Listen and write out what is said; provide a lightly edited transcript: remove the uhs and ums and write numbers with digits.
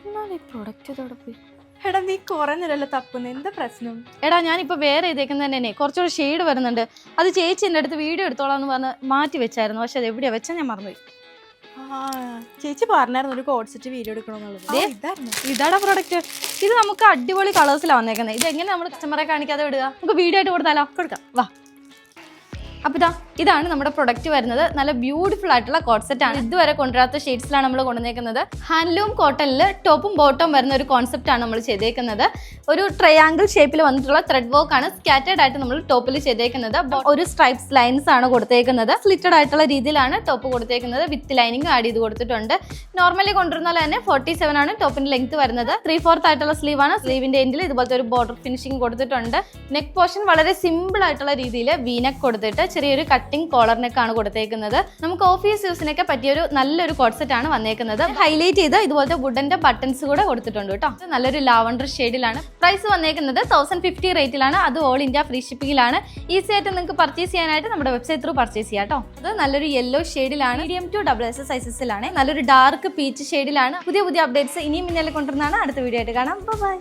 എന്നാലും ഈ പ്രൊഡക്റ്റ് ഇതോടെ പോയി. എടാ നീ കുറെ നേരമല്ലോ തപ്പുന്നു, എന്താ പ്രശ്നം? എടാ ഞാനിപ്പോൾ വേറെ ഇതേക്കുന്നത് തന്നെ കുറച്ചുകൂടി ഷെയ്ഡ് വരുന്നുണ്ട്. അത് ചേച്ചി എൻ്റെ അടുത്ത് വീഡിയോ എടുത്തോളാന്ന് പറഞ്ഞ് മാറ്റി വെച്ചായിരുന്നു. പക്ഷെ അത് എവിടെയാ വെച്ചാൽ ഞാൻ മറന്നുപോയി. ചേച്ചി പറഞ്ഞായിരുന്നു ഒരു കോഡ് സെറ്റ് വീഡിയോ എടുക്കണമെന്നുള്ളത്. ഇതാടാ പ്രൊഡക്റ്റ്. ഇത് നമുക്ക് അടിപൊളി കളേഴ്സിലാണ് വന്നേക്കുന്നത്. ഇത് എങ്ങനെ നമ്മൾ കസ്റ്റമറെ കാണിക്കാതെ വിടുക? നമുക്ക് വീഡിയോ ആയിട്ട് കൊടുത്താലോ? കൊടുക്കാം, വാ. അപ്പോൾ ഇതാണ് നമ്മുടെ പ്രൊഡക്റ്റ് വരുന്നത്. നല്ല ബ്യൂട്ടിഫുൾ ആയിട്ടുള്ള കോട്ട് സെറ്റ് ആണ്. ഇതുവരെ കൊണ്ടുവരാത്ത ഷെയ്ഡ്സിലാണ് നമ്മൾ കൊണ്ടുവന്നേക്കുന്നത്. ഹാൻഡ്ലൂം കോട്ടണിൽ ടോപ്പും ബോട്ടവും വരുന്ന ഒരു കോൺസെപ്റ്റ് ആണ് നമ്മൾ ചെയ്തേക്കുന്നത്. ഒരു ട്രയാങ്കിൾ ഷേപ്പിൽ വന്നിട്ടുള്ള ത്രെഡ് വർക്ക് ആണ് സ്കാറ്റേഡ് ആയിട്ട് നമ്മൾ ടോപ്പിൽ ചെയ്തേക്കുന്നത്. ഒരു സ്ട്രൈപ്സ് ലൈൻസ് ആണ് കൊടുത്തേക്കുന്നത്. സ്ലിറ്റഡ് ആയിട്ടുള്ള രീതിയിലാണ് ടോപ്പ് കൊടുത്തേക്കുന്നത്. വിത്ത് ലൈനിങ് ആഡ് ചെയ്ത് കൊടുത്തിട്ടുണ്ട്. നോർമലി കൊണ്ടുവരുന്ന പോലെ തന്നെ 47 ആണ് ടോപ്പിന്റെ ലെങ്ത് വരുന്നത്. 3/4 ആയിട്ടുള്ള സ്ലീവ് ആണ്. സ്ലീവിന്റെ എൻഡിൽ ഇതുപോലത്തെ ഒരു ബോർഡർ ഫിനിഷിംഗ് കൊടുത്തിട്ടുണ്ട്. നെക്ക് പോർഷൻ വളരെ സിമ്പിൾ ആയിട്ടുള്ള രീതിയിൽ വീനെക്ക് കൊടുത്തിട്ട് ചെറിയൊരു കട്ടിംഗ് കോളർ നെക്ക് ആണ് കൊടുത്തേക്കുന്നത്. നമുക്ക് ഓഫീസ് യൂസിനൊക്കെ പറ്റിയൊരു നല്ലൊരു കോട്ട് സെറ്റ് ആണ് വന്നേക്കുന്നത്. ഹൈലൈറ്റ് ചെയ്ത് ഇതുപോലത്തെ വുഡന്റെ ബട്ടൺസ് കൂടെ കൊടുത്തിട്ടുണ്ട് കേട്ടോ. നല്ലൊരു ലാവണ്ടർ ഷെയ്ഡിലാണ്. പ്രൈസ് വന്നേക്കുന്നത് 1050 റേറ്റിലാണ്. അത് ഓൾ ഇന്ത്യ ഫ്രീ ഷിപ്പിംഗിലാണ്. ഈസി ആയിട്ട് നിങ്ങൾക്ക് പർച്ചേസ് ചെയ്യാനായിട്ട് നമ്മുടെ വെബ്സൈറ്റ് ത്രൂ പർച്ചേസ് ചെയ്യാം കേട്ടോ. അത് നല്ലൊരു യെല്ലോ ഷെയ്ഡിലാണ്. മീഡിയം ടു XXS സൈസസിലാണ്. നല്ലൊരു ഡാർക്ക് പീച്ച് ഷെയ്ഡിലാണ്. പുതിയ അപ്ഡേറ്റ്സ് ഇനിയും മുന്നിൽ കൊണ്ടുവരുന്നതാണ്. അടുത്ത വീഡിയോ ആയിട്ട് കാണാം. ബൈ.